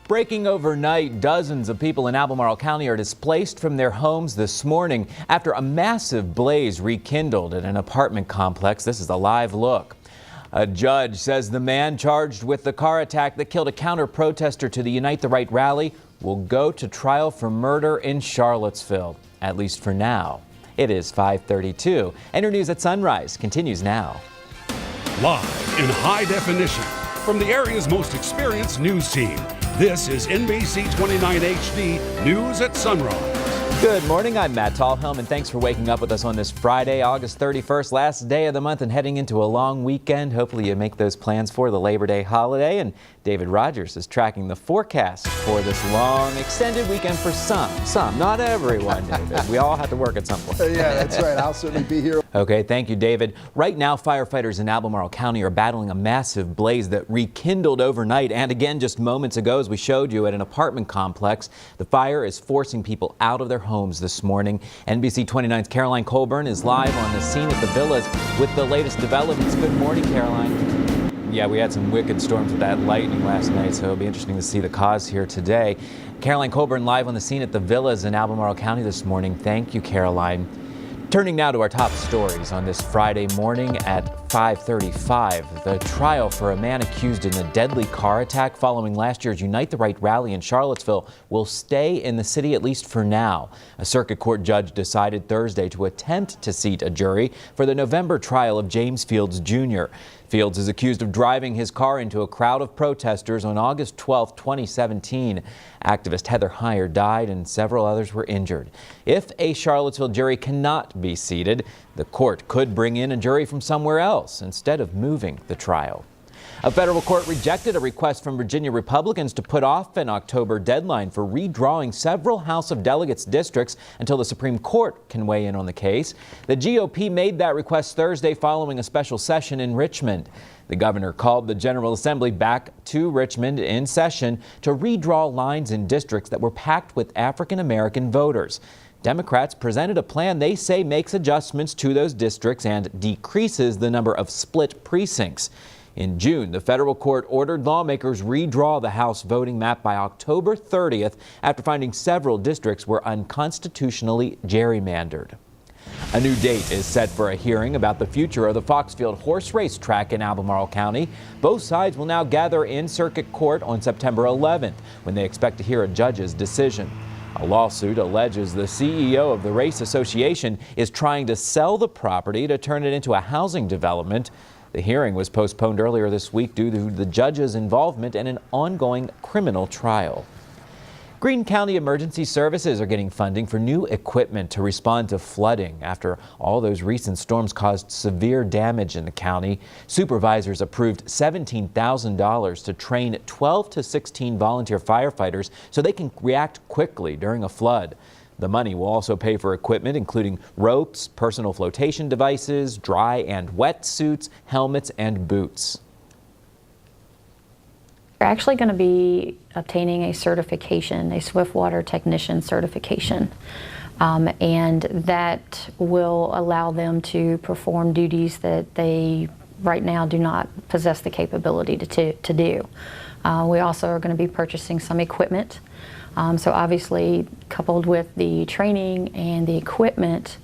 Breaking overnight, dozens of people in Albemarle County are displaced from their homes this morning after a massive blaze rekindled at an apartment complex. This is a live look. A judge says the man charged with the car attack that killed a counter-protester to the Unite the Right rally will go to trial for murder in Charlottesville, at least for now. It is 5:32. Enter News at Sunrise continues now. Live in high definition from the area's most experienced news team. This is NBC 29 HD News at Sunrise. Good morning, I'm Matt Talhelm, and thanks for waking up with us on this Friday, August 31st, last day of the month and heading into a long weekend. Hopefully you make those plans for the Labor Day holiday, and David Rogers is tracking the forecast for this long extended weekend for some, not everyone, David. We all have to work at some point. Yeah, that's right. I'll certainly be here. Okay, thank you, David. Right now, firefighters in Albemarle County are battling a massive blaze that rekindled overnight and again just moments ago, as we showed you, at an apartment complex. The fire is forcing people out of their homes this morning. NBC 29's Caroline Colburn is live on the scene at the villas with the latest developments. Good morning, Caroline. Yeah, we had some wicked storms with that lightning last night, so it'll be interesting to see the cause here today. Caroline Colburn live on the scene at the villas in Albemarle County this morning. Thank you, Caroline. Turning now to our top stories on this Friday morning at 5:35. The trial for a man accused in a deadly car attack following last year's Unite the Right rally in Charlottesville will stay in the city, at least for now. A circuit court judge decided Thursday to attempt to seat a jury for the November trial of James Fields Jr. Fields is accused of driving his car into a crowd of protesters on August 12, 2017. Activist Heather Heyer died and several others were injured. If a Charlottesville jury cannot be seated, the court could bring in a jury from somewhere else instead of moving the trial. A federal court rejected a request from Virginia Republicans to put off an October deadline for redrawing several House of Delegates districts until the Supreme Court can weigh in on the case. The GOP made that request Thursday following a special session in Richmond. The governor called the General Assembly back to Richmond in session to redraw lines in districts that were packed with African American voters. Democrats presented a plan they say makes adjustments to those districts and decreases the number of split precincts. In June, the federal court ordered lawmakers redraw the House voting map by October 30th after finding several districts were unconstitutionally gerrymandered. A new date is set for a hearing about the future of the Foxfield horse race track in Albemarle County. Both sides will now gather in circuit court on September 11th, when they expect to hear a judge's decision. A lawsuit alleges the CEO of the race association is trying to sell the property to turn it into a housing development. The hearing was postponed earlier this week due to the judge's involvement in an ongoing criminal trial. Greene County Emergency Services are getting funding for new equipment to respond to flooding after all those recent storms caused severe damage in the county. Supervisors approved $17,000 to train 12 to 16 volunteer firefighters so they can react quickly during a flood. The money will also pay for equipment including ropes, personal flotation devices, dry and wet suits, helmets, and boots. We're actually going to be obtaining a certification, a Swiftwater Technician certification, and that will allow them to perform duties that they right now do not possess the capability to do. We also are going to be purchasing some equipment. So obviously, coupled with the training and the equipment,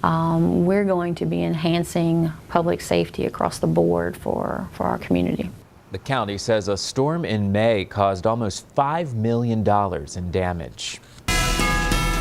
we're going to be enhancing public safety across the board for our community. The county says a storm in May caused almost $5 million in damage.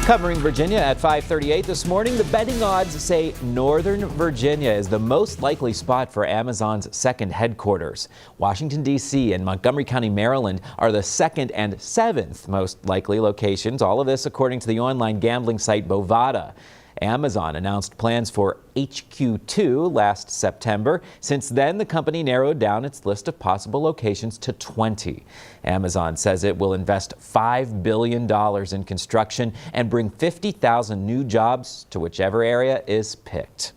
Covering Virginia at 5:38 this morning, the betting odds say Northern Virginia is the most likely spot for Amazon's second headquarters. Washington, D.C. and Montgomery County, Maryland are the second and seventh most likely locations. All of this according to the online gambling site Bovada. Amazon announced plans for HQ2 last September. Since then, the company narrowed down its list of possible locations to 20. Amazon says it will invest $5 billion in construction and bring 50,000 new jobs to whichever area is picked.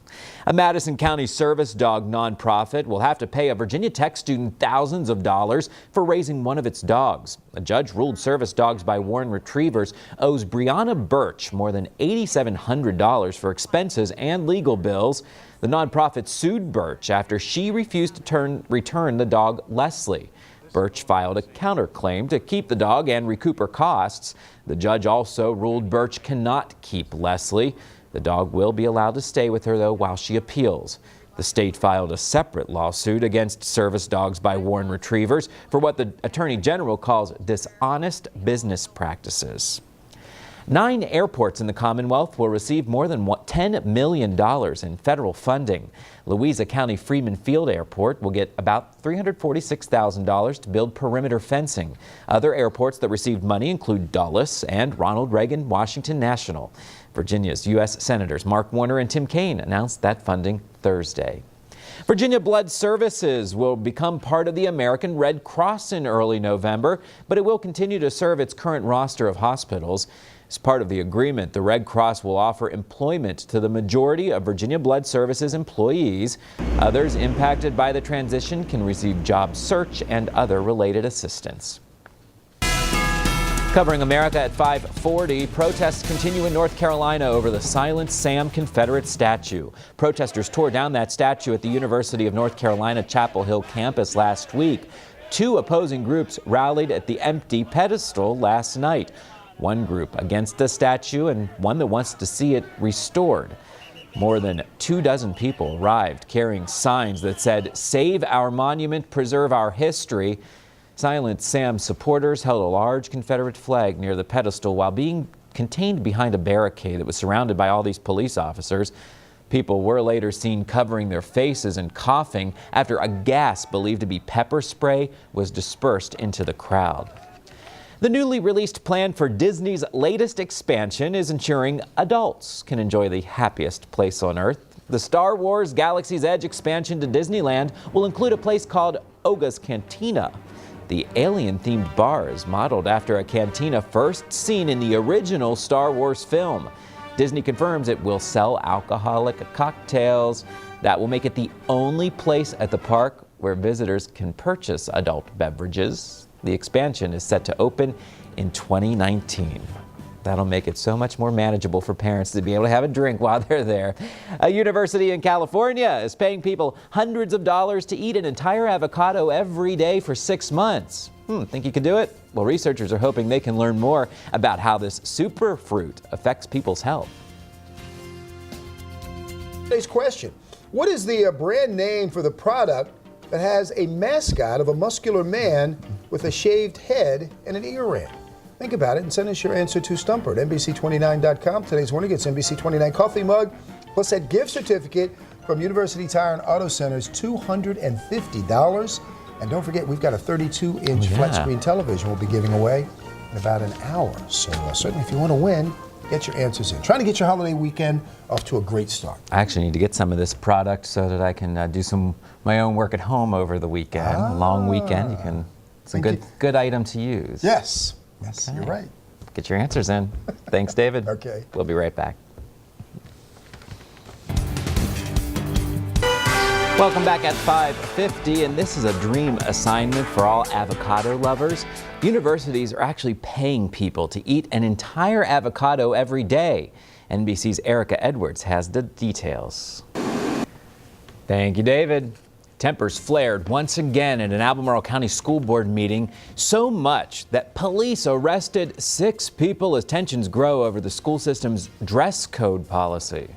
A Madison County service dog nonprofit will have to pay a Virginia Tech student thousands of dollars for raising one of its dogs. A judge ruled Service Dogs by Warren Retrievers owes Brianna Birch more than $8,700 for expenses and legal bills. The nonprofit sued Birch after she refused to return the dog Leslie. Birch filed a counterclaim to keep the dog and recoup her costs. The judge also ruled Birch cannot keep Leslie. The dog will be allowed to stay with her, though, while she appeals. The state filed a separate lawsuit against service dogs by Warren Retrievers for what the Attorney General calls dishonest business practices. 9 airports in the Commonwealth will receive more than $10 million in federal funding. Louisa County Freeman Field Airport will get about $346,000 to build perimeter fencing. Other airports that received money include Dulles and Ronald Reagan Washington National. Virginia's U.S. Senators Mark Warner and Tim Kaine announced that funding Thursday. Virginia Blood Services will become part of the American Red Cross in early November, but it will continue to serve its current roster of hospitals. As part of the agreement, the Red Cross will offer employment to the majority of Virginia Blood Services employees. Others impacted by the transition can receive job search and other related assistance. Covering America at 5:40, protests continue in North Carolina over the Silent Sam Confederate statue. Protesters tore down that statue at the University of North Carolina Chapel Hill campus last week. 2 opposing groups rallied at the empty pedestal last night. One group against the statue and one that wants to see it restored. More than 24 people arrived carrying signs that said, "Save our monument, preserve our history." Silent Sam supporters held a large Confederate flag near the pedestal while being contained behind a barricade that was surrounded by all these police officers. People were later seen covering their faces and coughing after a gas believed to be pepper spray was dispersed into the crowd. The newly released plan for Disney's latest expansion is ensuring adults can enjoy the happiest place on Earth. The Star Wars Galaxy's Edge expansion to Disneyland will include a place called Oga's Cantina. The alien-themed bar is modeled after a cantina first seen in the original Star Wars film. Disney confirms it will sell alcoholic cocktails. That will make it the only place at the park where visitors can purchase adult beverages. The expansion is set to open in 2019. That'll make it so much more manageable for parents to be able to have a drink while they're there. A university in California is paying people hundreds of dollars to eat an entire avocado every day for 6 months. Think you could do it? Well, researchers are hoping they can learn more about how this superfruit affects people's health. Today's question: what is the brand name for the product that has a mascot of a muscular man with a shaved head and an ear ring? Think about it and send us your answer to Stumper at NBC29.com. Today's winner gets NBC29 coffee mug, plus that gift certificate from University Tire and Auto Center's $250. And don't forget, we've got a 32-inch flat screen television we'll be giving away in about an hour. So certainly if you want to win, get your answers in. Trying to get your holiday weekend off to a great start. I actually need to get some of this product so that I can do some my own work at home over the weekend. Long weekend. It's a good item to use. Yes. Yes, okay. You're right. Get your answers in. Thanks, David. Okay. We'll be right back. Welcome back at 5:50, and this is a dream assignment for all avocado lovers. Universities are actually paying people to eat an entire avocado every day. NBC's Erica Edwards has the details. Thank you, David. Tempers flared once again at an Albemarle County School Board meeting, so much that police arrested 6 people as tensions grow over the school system's dress code policy.